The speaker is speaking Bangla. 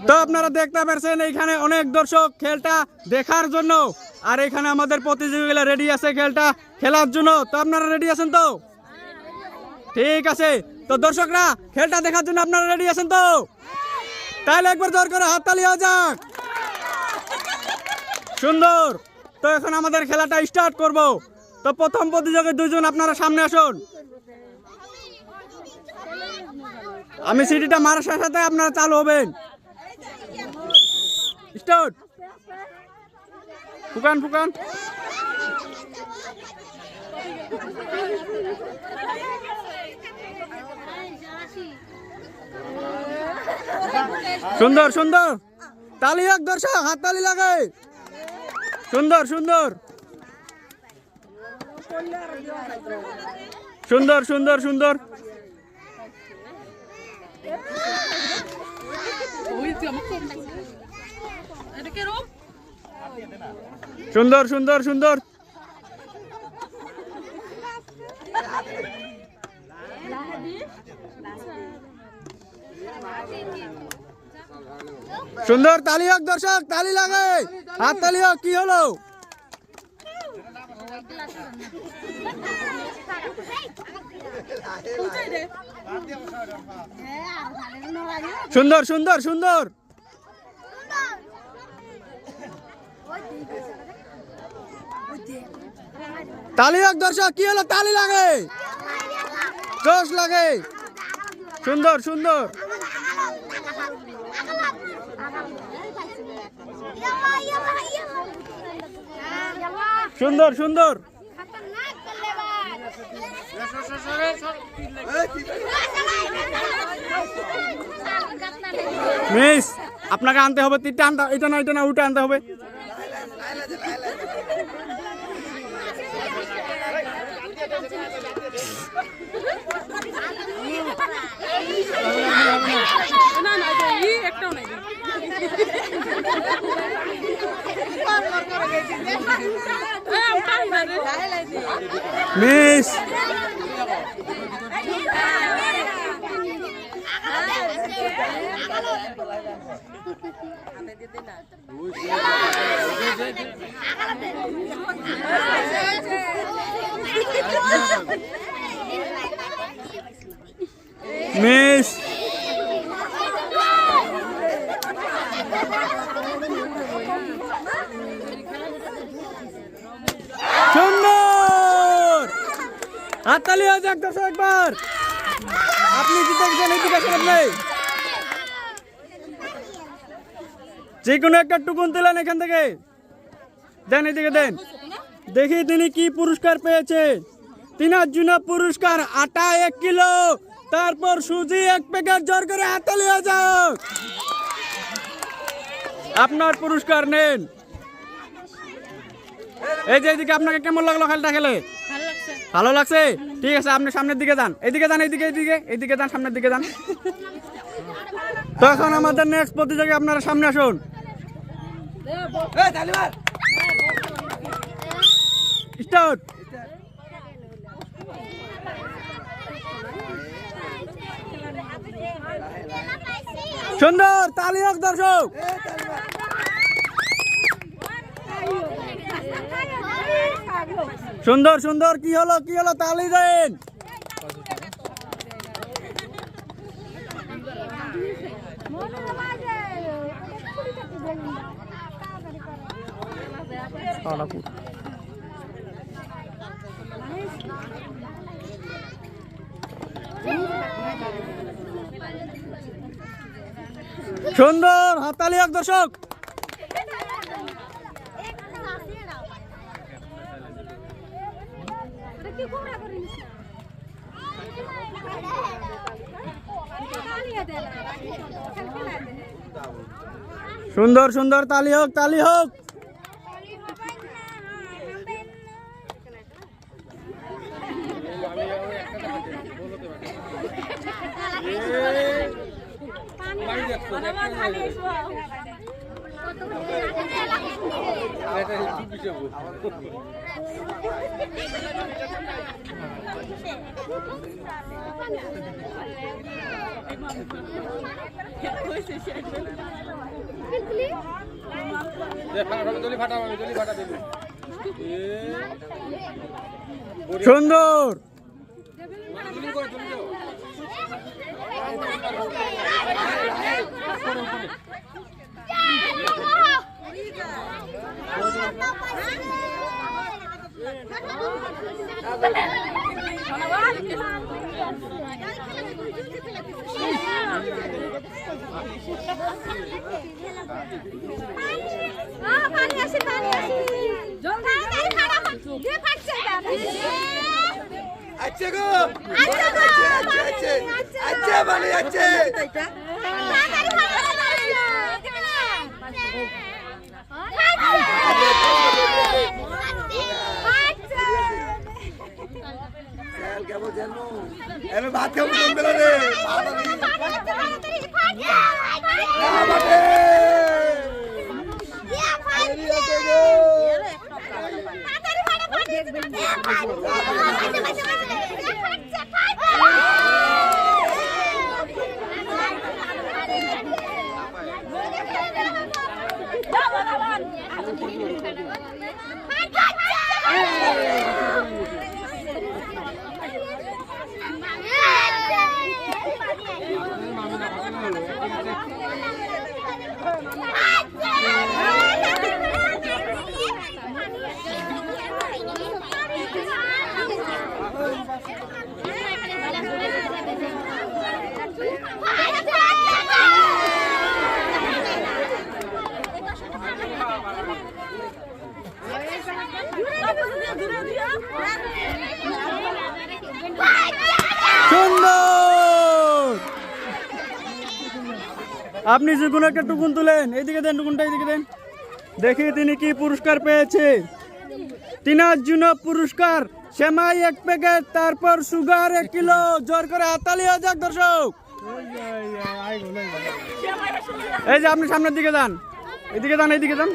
তো আপনারা দেখতে পাচ্ছেন এখানে অনেক দর্শক খেলটা দেখার জন্য, আর এখানে আমাদের প্রতিযোগীরা রেডি আছে খেলটা খেলার জন্য। তো আপনারা রেডি আছেন তো? ঠিক আছে, তো দর্শকরা খেলটা দেখার জন্য আপনারা রেডি আছেন তো? তাহলে একবার জোর করে হাততালি হয়ে যাক। সুন্দর। তো এখন আমাদের খেলাটা স্টার্ট করব। তো প্রথম প্রতিযোগী দুইজন আপনারা সামনে আসুন। আমি সিটিটা মারার সাথে সাথে আপনারা চালু হবেন। স্টার্ট। ফুকান ফুকান। সুন্দর সুন্দর, তালি হোক দর্শক, হাত তালি লাগে। সুন্দর সুন্দর সুন্দর সুন্দর সুন্দর সুন্দর সুন্দর সুন্দর সুন্দর, তালি হোক দর্শক, তালি লাগে, হাত তালি হোক। কি হলো? সুন্দর সুন্দর সুন্দর, তালি হোক দর্শক। কি হলো? তালি লাগে, জোশ লাগে। সুন্দর সুন্দর সুন্দর সুন্দর মিস, আপনাকে আনতে হবে তিনটা, আনতে এটা না উঠে আনতে হবে। মিস মিস সুন্দর, হাততালি হয়ে যাক দর্শক একবার। আপনি জিতে গেছেন, এদিকে আসেন। আপনি যে কোনো একটা টুকুন তুলেন এখান থেকে, দেন এদিকে দেন, দেখি তিনি কি পুরস্কার পেয়েছে। তিনার জন্য পুরস্কার আটা 1 কিলো, তারপর সুজি 1 প্যাকেট। জোর করে হাততালি হয়ে যাক। আপনার পুরস্কার নেন। এই যে এদিকে, আপনাকে কেমন লাগলো খেলটা খেলে? ভালো লাগছে? ঠিক আছে, আপনি সামনের দিকে যান, এইদিকে যান, এইদিকে এইদিকে এইদিকে যান, সামনের দিকে যান। তো এখন আমাদের নেক্সট প্রতিযোগী, আপনারা সামনে আসুন। স্টার্ট। সুন্দর, তালি হোক দর্শক। সুন্দর সুন্দর, কি হলো? কি হলো? তালি দেন। সুন্দর, হাততালি হোক দর্শক। সুন্দর সুন্দর, তালি হোক, তালি হোক। সুন্দর। अच्छा गो अच्छा वाले अच्छे क्या बोल जानू एलो बात कब बोल बेला रे সুন্দর। আপনি যে কোনো একটা টুকুন তুলেন, এইদিকে দেন, টুকুনটা এইদিকে দেন, দেখি তিনি কি পুরস্কার পেয়েছে। তিনার জন্য পুরস্কার সেমাই 1 প্যাকেট, তারপর সুগার 1 কিলো। জোর করে হাততালি হয়ে যাক দর্শক। এই যে আপনি সামনের দিকে যান, এদিকে যান, এইদিকে যান।